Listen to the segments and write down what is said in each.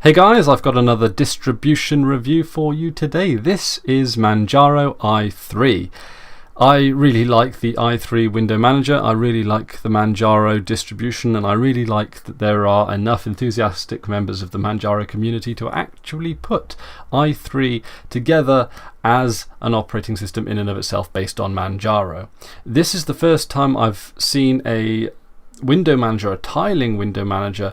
Hey guys, I've got another distribution review for you today. This is Manjaro i3. I really like the i3 window manager, I really like the Manjaro distribution, and I really like that there are enough enthusiastic members of the Manjaro community to actually put i3 together as an operating system in and of itself based on Manjaro. This is the first time I've seen a window manager, a tiling window manager,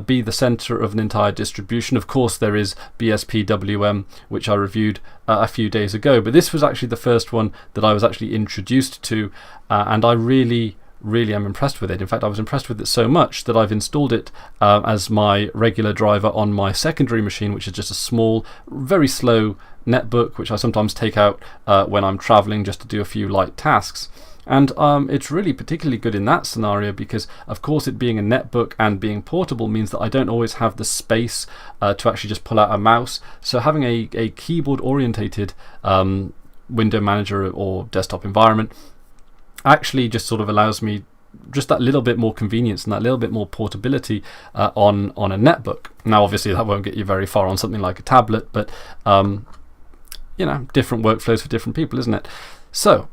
be the center of an entire distribution. Of course there is BSPWM, which I reviewed a few days ago, but this was actually the first one that I was actually introduced to, and I really am impressed with it. In fact, I was impressed with it so much that I've installed it as my regular driver on my secondary machine, which is just a small, very slow netbook, which I sometimes take out when I'm traveling just to do a few light tasks. And it's really particularly good in that scenario because, of course, it being a netbook and being portable means that I don't always have the space to actually just pull out a mouse. So having a keyboard orientated window manager or desktop environment actually just sort of allows me just that little bit more convenience and that little bit more portability on a netbook. Now obviously that won't get you very far on something like a tablet, but you know, different workflows for different people, isn't it? So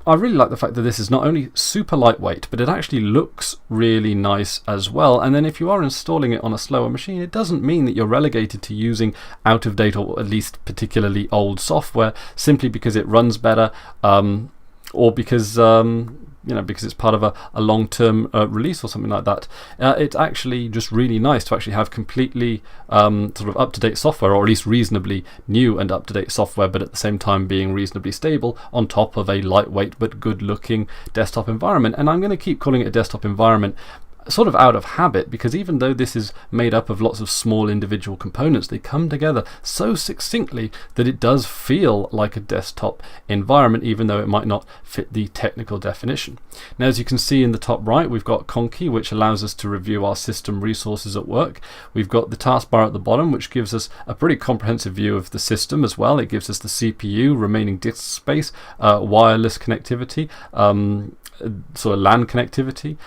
I really like the fact that this is not only super lightweight, but it actually looks really nice as well. And then if you are installing it on a slower machine, it doesn't mean that you're relegated to using out of date or at least particularly old software simply because it runs better, or because because it's part of a long-term release or something like that. It's actually just really nice to actually have completely sort of up-to-date software, or at least reasonably new and up-to-date software, but at the same time being reasonably stable on top of a lightweight but good-looking desktop environment. And I'm going to keep calling it a desktop environment sort of out of habit, because even though this is made up of lots of small individual components, they come together so succinctly that it does feel like a desktop environment, even though it might not fit the technical definition. Now, as you can see in the top right, we've got Conky, which allows us to review our system resources at work. We've got the taskbar at the bottom, which gives us a pretty comprehensive view of the system as well. It gives us the CPU, remaining disk space, wireless connectivity, sort of LAN connectivity,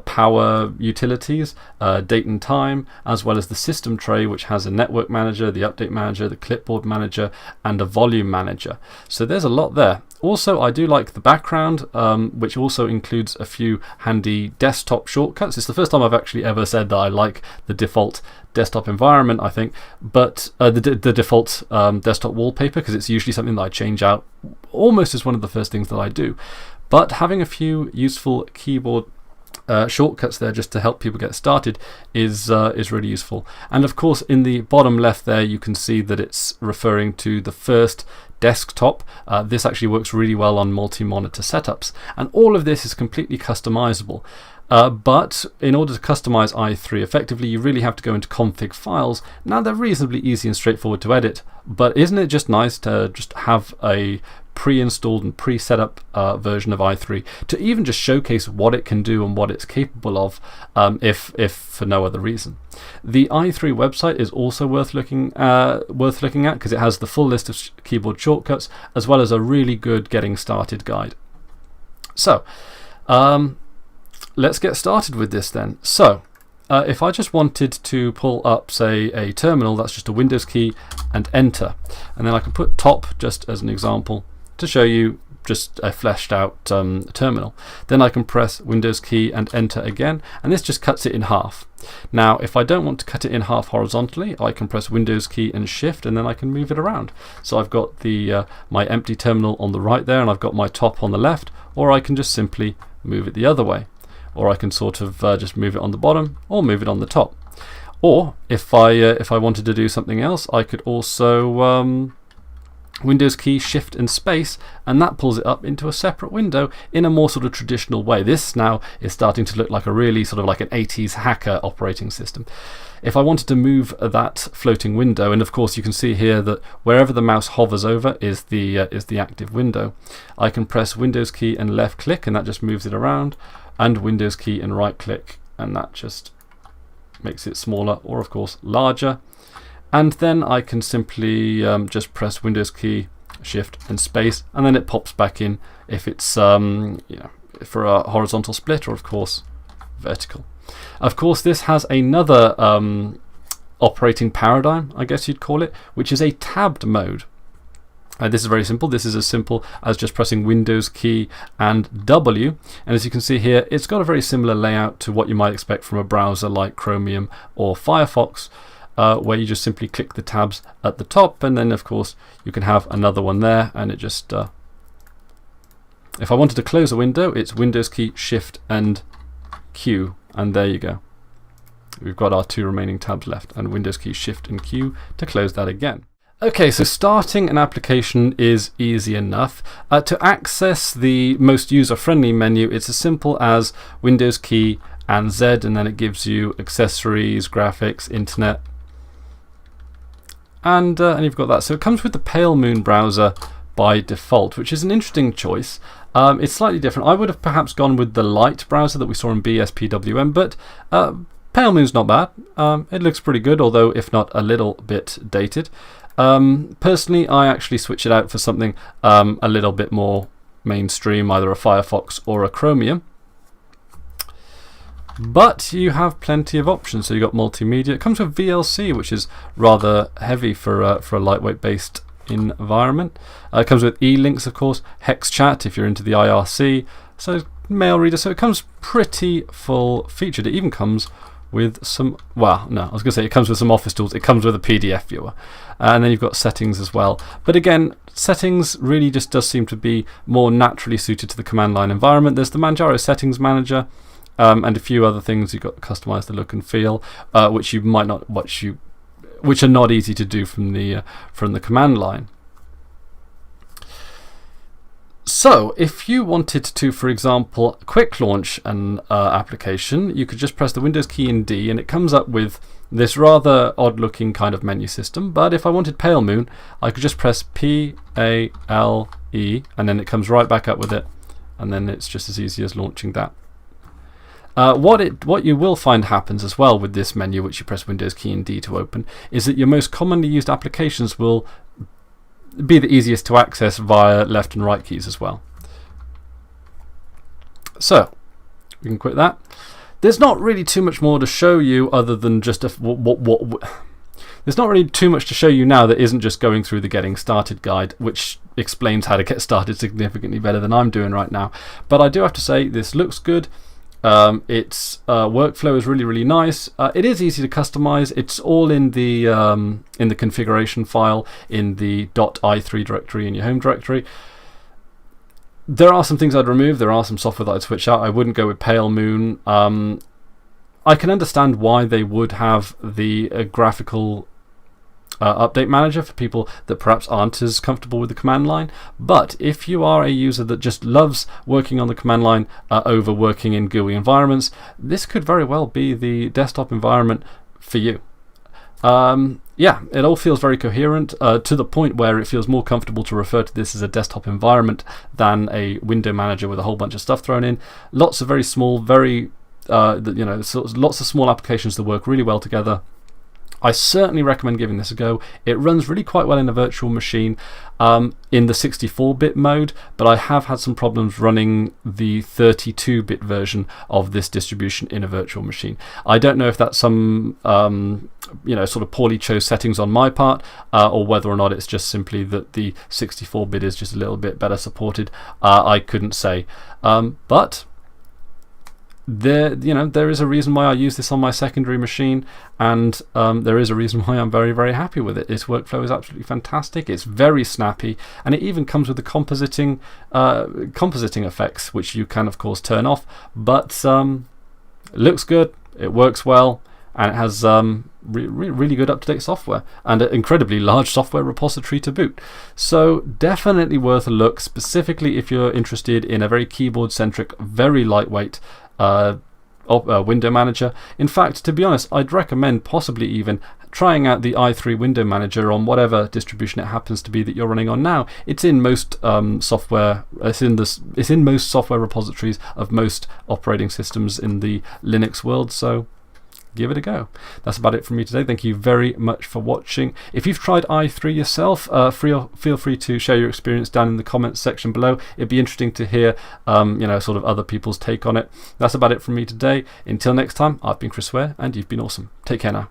power utilities, date and time, as well as the system tray, which has a network manager, the update manager, the clipboard manager, and a volume manager. So there's a lot there. Also, I do like the background, which also includes a few handy desktop shortcuts. It's the first time I've actually ever said that I like the default desktop environment, I think, but the default desktop wallpaper, because it's usually something that I change out almost as one of the first things that I do. But having a few useful keyboard shortcuts there just to help people get started is really useful. And of course, in the bottom left there, you can see that it's referring to the first desktop. This actually works really well on multi-monitor setups, and all of this is completely customizable. But in order to customize i3 effectively, you really have to go into config files. Now, they're reasonably easy and straightforward to edit, but isn't it just nice to just have a pre-installed and pre-set up version of i3 to even just showcase what it can do and what it's capable of, if for no other reason. The i3 website is also worth looking at because it has the full list of keyboard shortcuts as well as a really good getting started guide. So let's get started with this then. So if I just wanted to pull up, say, a terminal, that's just a Windows key and enter, and then I can put top just as an example to show you just a fleshed out terminal. Then I can press Windows key and enter again, and this just cuts it in half. Now, if I don't want to cut it in half horizontally, I can press Windows key and shift, and then I can move it around. So I've got the my empty terminal on the right there, and I've got my top on the left, or I can just simply move it the other way. Or I can sort of just move it on the bottom or move it on the top. Or if I wanted to do something else, I could also Windows key, shift and space, and that pulls it up into a separate window in a more sort of traditional way. This now is starting to look like a really sort of like an 80s hacker operating system. If I wanted to move that floating window, and of course you can see here that wherever the mouse hovers over is the active window, I can press Windows key and left click, and that just moves it around, and Windows key and right click, and that just makes it smaller or of course larger. And then I can simply just press Windows key, shift and space, and then it pops back in if it's for a horizontal split, or of course vertical. Of course, this has another operating paradigm, I guess you'd call it, which is a tabbed mode. This is very simple. This is as simple as just pressing Windows key and W. And as you can see here, it's got a very similar layout to what you might expect from a browser like Chromium or Firefox, where you just simply click the tabs at the top, and then of course you can have another one there, and it just if I wanted to close a window, it's Windows key, Shift and Q, and there you go. We've got our 2 remaining tabs left, and Windows key, Shift and Q to close that again. Okay, so starting an application is easy enough. To access the most user-friendly menu, it's as simple as Windows key and Z, and then it gives you accessories, graphics, internet, and you've got that. So it comes with the Pale Moon browser by default, which is an interesting choice. It's slightly different. I would have perhaps gone with the Lite browser that we saw in BSPWM, but Pale Moon's not bad. It looks pretty good, although if not a little bit dated. Personally, I actually switch it out for something a little bit more mainstream, either a Firefox or a Chromium. But you have plenty of options. So you've got multimedia. It comes with VLC, which is rather heavy for a lightweight based environment. It comes with e-links, of course, hex chat if you're into the IRC, so mail reader. So it comes pretty full featured. It even comes with some, well, no, I was going to say it comes with some Office tools. It comes with a PDF viewer, and then you've got settings as well. But again, settings really just does seem to be more naturally suited to the command line environment. There's the Manjaro settings manager, and a few other things. You've got to customize the look and feel, which you might not, which are not easy to do from the command line. So if you wanted to, for example, quick launch an application, you could just press the Windows key and D, and it comes up with this rather odd looking kind of menu system. But if I wanted Pale Moon, I could just press P-A-L-E, and then it comes right back up with it, and then it's just as easy as launching that. What you will find happens as well with this menu, which you press Windows key and D to open, is that your most commonly used applications will be the easiest to access via left and right keys as well. So we can quit that. There's not really too much more to show you other than just there's not really too much to show you now that isn't just going through the getting started guide, which explains how to get started significantly better than I'm doing right now. But I do have to say this looks good. Its workflow is really nice. It is easy to customize. It's all in the configuration file in the .i3 directory in your home directory. There are some things I'd remove. There are some software that I'd switch out. I wouldn't go with Pale Moon. I can understand why they would have the graphical update manager for people that perhaps aren't as comfortable with the command line. But if you are a user that just loves working on the command line over working in GUI environments, this could very well be the desktop environment for you. Yeah, it all feels very coherent to the point where it feels more comfortable to refer to this as a desktop environment than a window manager with a whole bunch of stuff thrown in. Lots of very small, lots of small applications that work really well together. I certainly recommend giving this a go. It runs really quite well in a virtual machine in the 64-bit mode, but I have had some problems running the 32-bit version of this distribution in a virtual machine. I don't know if that's some sort of poorly chose settings on my part, or whether or not it's just simply that the 64-bit is just a little bit better supported. I couldn't say, but there is a reason why I use this on my secondary machine, and there is a reason why I'm very happy with it. Its workflow is absolutely fantastic. It's very snappy, and it even comes with the compositing effects, which you can of course turn off. But it looks good, it works well, and it has really good up-to-date software and an incredibly large software repository to boot. So definitely worth a look, specifically if you're interested in a very keyboard-centric, very lightweight window manager. In fact, to be honest, I'd recommend possibly even trying out the i3 window manager on whatever distribution it happens to be that you're running on now. It's in most software. It's in most software repositories of most operating systems in the Linux world. So give it a go. That's about it from me today. Thank you very much for watching. If you've tried i3 yourself, feel free to share your experience down in the comments section below. It'd be interesting to hear sort of other people's take on it. That's about it from me today. Until next time, I've been Chris Ware, and you've been awesome. Take care now.